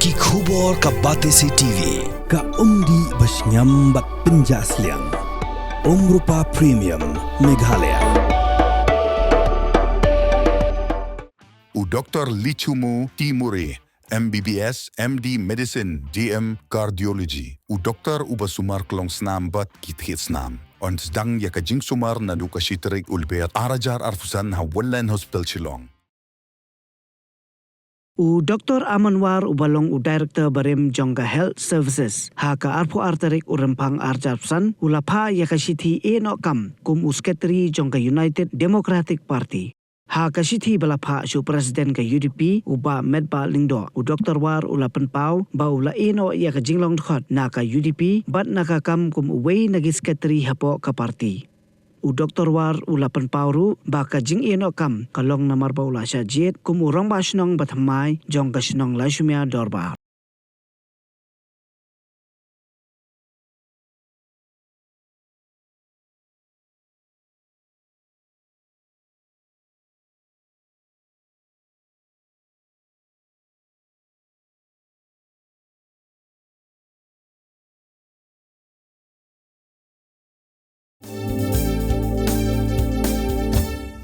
Ki khubor ka Batesi TV. Ka umdi basnyam bak penjaslian. Rupa Premium Meghalaya. Dr. Lichumu Timuri, MBBS, MD Medicine, DM Cardiology. Dr. Ubasumar Klong Snambat Kithitsnam. On sedang ya kajing sumar na duka shiterik ulbeat arajar arfusan Hawalan Hospital Shillong. Dr. Amanwar ubalong Director Barem Jongga Health Services haka arpo arterik urempang arjapsan ulapa yakashiti enokam kum usketri Jongga United Democratic Party. Hakashiti balapa su Presiden ke UDP uba medba lingdo Dr. War ulapan pau ba ula eno yakajinglong khot naka UDP bat naka kam kum uwei nagisketri hapo ka party. Dr. War ulapan pauru baka jing eno kam kalong namar ba ula syajit kum urang ba shnong bathamai jong ka shnong laisumia dorbar.